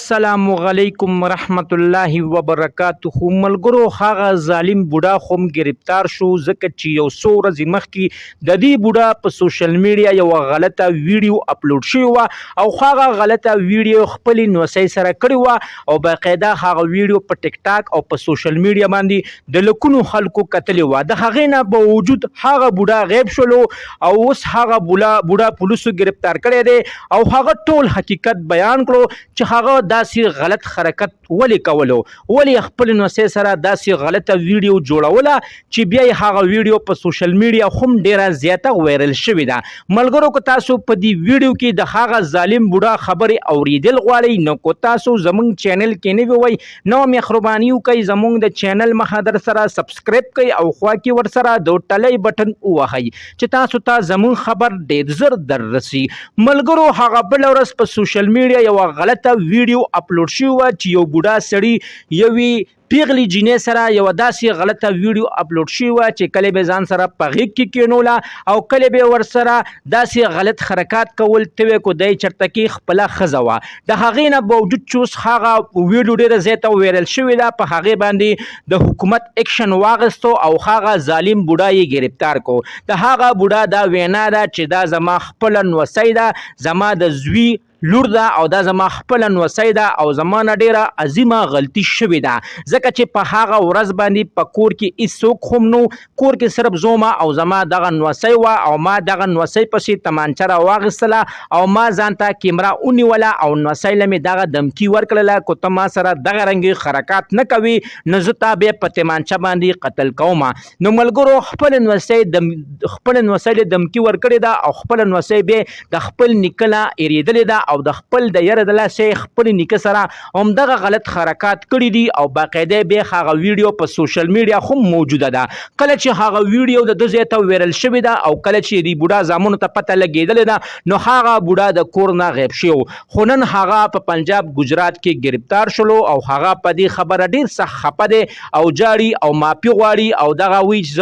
السلام علیکم ورحمت الله وبرکاته ملګرو هغه ظالم بوډا خوم گرفتار شو ځکه چې یو څو ورځې مخکې د دې بوډا په سوشل میډیا یو غلطه ویډیو اپلوډ شوی و او هغه غلطه ویډیو خپل نوسۍ سره کړی و او باقاعده هغه ویډیو په ټیک ټاک او په سوشل میډیا باندې د لکونو خلکو کتلی و د هغې نه باوجود هغه بوډا غیب شولو او اوس هغه بوډا پولیسو گرفتار کړی دی او هغه ټول حقیقت بیان کړو چې هغه داسې غلط حرکت ولې کولو ولې خپل نوسۍ سره داسې غلطه ویډیو جوړوله چې بیا یې هغه ویډیو په سوشل میډیا هم ډیره زیاته وایرل شوې ده ملګرو که تاسو په دې ویډیو کې د هغه ظالم بوډا خبرې اوریدل غواړئ نو که تاسو زموږ چینل کې نوي وئ نو مهرباني وکړئ زموږ د چینل مخه در سره سبسکرایب کړئ او خوا کې ورسره د ټلۍ بټن ووهئ چې تاسو ته زموږ خبر ډېر زر در رسي ملګرو هغه بله ورځ په سوشل میډیا یوه غلطه ویډیو اپلوډ شوی وه چې یو بوډا سړي یوې پیغلی جینۍ سره یوه داسې غلطه ویډیو اپلوډ شوی وه چې کله به ځان سره په غېږ کې کېنوله او کله به ورسره داسې غلط حرکات کول ته وې کو دی چېرته کې خپله ښځه وه د هغې نه باوجود چې اوس هغه ویډیو ډېره زیاته وایرل شوې ده په هغې باندې د حکومت اکشن واخیستو او هغه ظالم بوډا یې ګرفتار کو د هغه بوډا دا وینا ده چې دا زما خپله نوسۍ ده زما د زوی لور ده او دا زما خپله نوسۍ ده او زما نه ډېره عظیمه غلطي شوې ده ځکه چې په هغه ورځ باندې په کور کې هېڅوک هم نو کور کې صرف زومه او زما دغه نوسۍ وه او ما دغه نوسۍ پسې تمانچه راواخیستله او ما ځان ته کیمره ونیوله او نوسۍ له مې دغه دمکي ورکړله که ته ما سره دغه رنګې حرکات نه کوي نو زه تا بیا په تمانچه باندې قتل کوم نو ملګرو خپله نوسۍ له دمکي ورکړې ده او خپله نوسۍ بیا د خپل نیکه نه هېرېدلې ده او د خپل د یره د لاسه خپل نیکه سره همدغه غلط حرکات کړي دي او باقاعده بیا هغه ویډیو په سوشل میډیا هم موجوده ده کله چې هغه ویډیو د ده ځای ته وایرل شوې ده او کله چې د بوډا زامنو ته پته لګېدلې ده نو هغه بوډا د کور نه غیب شوی خو نن هغه په پنجاب ګجرات کې گرفتار شلو او هغه په دې خبره ډېر سخت خفه دی او جاړي او معافي غواړي او دغه وایي چې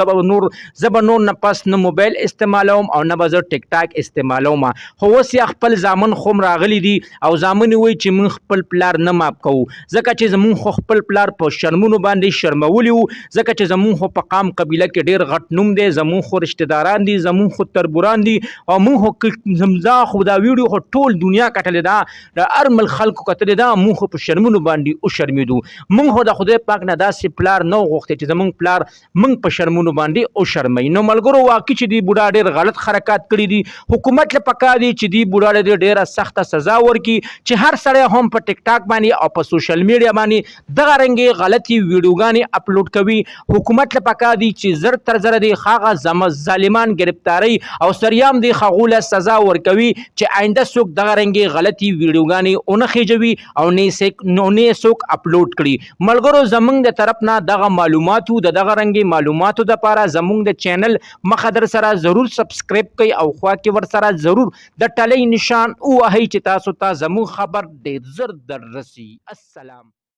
زه به نور نه پس نه موبایل استعمالوم او نه به زه ټیک ټاک استعمالوم خو اوس یې خپل زامن خو هم راغلي دي او زامن وایي چې موږ خپل پلار نه ماف کوو ځکه چې زموږ خو خپل پلار په شرمونو باندې شرمولی وو ځکه چې زموږ خو په قام قبیله کې ډېر غټ نوم دی زموږ خو رشتهداران دي زموږ خو تربوران دي او موږ خو دا ویډیو خو ټول دنیا کتلې ده د هر ملک خلکو کتلې ده موږ خو په شرمونو باندې وشرمېدو موږ خو د خدای پاک نه داسې پلار نه غوښتی چې زموږ پلار موږ په شرمونو باندې وشرموي نو ملګرو واقعي چې دې بوډا ډېر غلط حرکات کړي دي حکومت له پکار دی چې دې بوډا له ډېره سخته سزا ورکړي چې هر سړی هم په ټیک ټاک باندې او په سوشل میډیا باندې دغه رنګې غلطي ویډیوګانې اپلوډ کوي حکومت له پکار دی چې زر تر زره د هغه ظالمان گرفتاري او سریام د هغو له سزا ورکوي چې آینده څوک دغه رنګې غلطي ویډیوګانې ونه خېجوي او نه یې څوک اپلوډ کړي ملګرو زموږ د طرف نه دغه معلوماتو د دغه رنګې معلوماتو دپاره زموږ د چینل مخه در سره ضرور سبسکرایب کړئ او خوا کې ورسره ضرور د ټلۍ نشان ووهئ چې تاسو ته زموږ خبر ډېر زر در رسي السلام